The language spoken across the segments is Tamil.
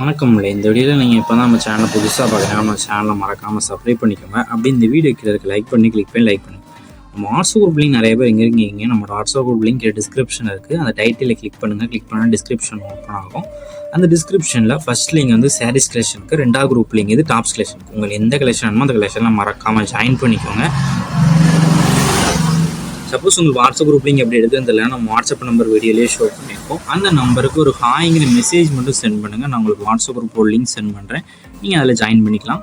வணக்கம்ல. இந்த வீடியோவில் நீங்கள் இப்போ தான் நம்ம சேனலை புதுசாக பார்க்குறீங்க, நம்ம சேனலை மறக்காமல் சப்ஸ்கிரைப் பண்ணிக்கோங்க. அப்படி இந்த வீடியோ கீழே லைக் பண்ணி கிளிக் பண்ணி லைக் பண்ணுங்கள். நம்ம வாட்ஸ்அப் குரூப் லிங்க் நிறைய பேர் எங்கே இருக்கீங்க, நம்ம வாட்ஸ்அப் குரூப் லிங்க் டிஸ்கிரிப்ஷன் இருக்குது. அந்த டைட்டில் கிளிக் பண்ணுங்கள். கிளிக் பண்ணால் டிஸ்கிரிப்ஷன் ஓப்பன் ஆகும். அந்த டிஸ்கிரிப்ஷனில் ஃபஸ்ட் லிங்க் வந்து சாரீஸ் கலெக்ஷனுக்கு, ரெண்டாவது குரூப் லிங்க் இது டாப்ஸ் கலெக்ஷனுக்கு. உங்களுக்கு எந்த கலெக்ஷன் வேணுமோ அந்த கலெக்ஷனில் மறக்காமல் ஜாயின் பண்ணிக்கோங்க. சப்போஸ் உங்களுக்கு வாட்ஸ்அப் குரூப் லிங்க் எப்படி எடுக்குதுன்னு தெரியல, நம்ம வாட்ஸ்அப் நம்பர் வீடியோலேயே ஷோ பண்ணியிருக்கோம். அந்த நம்பருக்கு ஒரு ஹாய்ங்கிற மெசேஜ் மட்டும் சென்ட் பண்ணுங்கள். நான் உங்களுக்கு வாட்ஸ்அப் குரூப் லிங்க் சென்ட் பண்ணுறேன். நீங்கள் அதில் ஜாயின் பண்ணிக்கலாம்.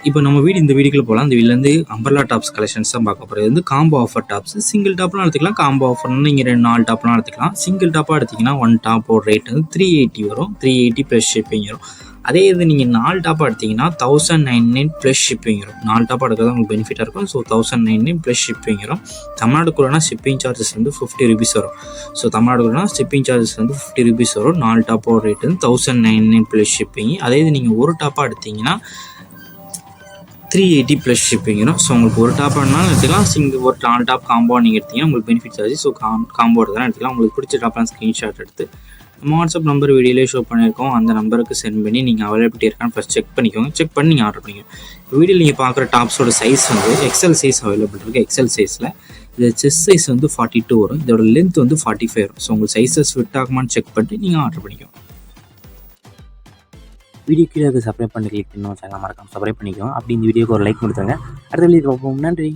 இப்போ நம்ம இந்த வீடியோக்குள்ள போகலாம். இந்த வீடியோலேருந்து அம்பர்லா டாப்ஸ் கலெக்ஷன்ஸ் தான் பார்க்க போகிறது. வந்து காம்போ ஆஃபர் டாப்ஸ். சிங்கிள் டாப்லாம் எடுத்துக்கலாம். காம்போ ஆஃபர்னு நீங்கள் 4 டாப்லாம் எடுத்துக்கலாம். சிங்கிள் டாப்பாக எடுத்திங்கன்னா 1 டாப்போட ரேட் வந்து 380 வரும். 380 ப்ளஸ் ஷிப்பிங் வரும். அதே இது நீங்கள் 4 டாப்பாக எடுத்திங்கன்னா 1099 ப்ளஸ் ஷிப்பிங் வரும். 4 டாப்பாக எடுக்கிறது உங்களுக்கு பெனிஃபிட்டாக இருக்கும். ஸோ 1099 ப்ளஸ் ஷிப்பிங் வரும். தமிழ்நாடுக்குள்ளனா ஷிப்பிங் சார்ஜஸ் வந்து 50 ரூபீஸ் வரும். ஸோ தமிழ்நாடுக்குள்ளனா ஷிப்பிங் சார்ஜஸ் வந்து 50 ரூபீஸ் வரும். 4 டாப்போட ரேட் வந்து 1099 ப்ளஸ் ஷிப்பிங். அதே இது நீங்கள் ஒரு டாப்பாக எடுத்திங்கன்னா 380 ப்ளஸ் ஷிப்பிங் வரும். ஸோ உங்களுக்கு ஒரு டாப் வேணாலும் எடுத்துக்கலாம். ஒரு 4 டாப் காம்போ நீங்கள் எடுத்திங்கன்னா உங்களுக்கு பெனிஃபிட்ஸ் ஆச்சு. ஸோ காம்போ எடுத்து தான் எடுத்துக்கலாம். உங்களுக்கு பிடிச்ச டாப்லாம் ஸ்க்ரீன்ஷாட் எடுத்து நம்ம வாட்ஸ்அப் நம்பர் வீடியோலேயே ஷோ பண்ணியிருக்கோம். அந்த நம்பருக்கு சென்ட் பண்ணி நீங்கள் அவைலபிலிட்டி இருக்கான்னு ஃபஸ்ட் செக் பண்ணிக்கோங்க. செக் பண்ணி நீங்கள் ஆர்டர் பண்ணிக்கோங்க. இப்போ வீடியோவில் நீங்கள் பார்க்குற டாப்ஸோட சைஸ் வந்து எக்ஸல் சைஸ் அவைலபிள் இருக்குது. எக்ஸல் சைஸில் இது செஸ்ட் சைஸ் வந்து 42 வரும். இதோட லென்த் வந்து 45 வரும். ஸோ உங்களுக்கு சைஸஸ் ஃபிட் ஆகுமான்னு செக் பண்ணிட்டு நீங்கள் ஆர்டர் பண்ணிக்கோங்க. வீடியோ கீழே சப்ஸ்கிரைப் பண்ணி கிளிக் பண்ணி சேனல் மறக்காம சப்ஸ்கிரைப் பண்ணிக்கோங்க. அப்படி இந்த வீடியோக்கு ஒரு லைக் கொடுத்துருங்க. அடுத்த வீடியோ பார்ப்போம். நன்றி.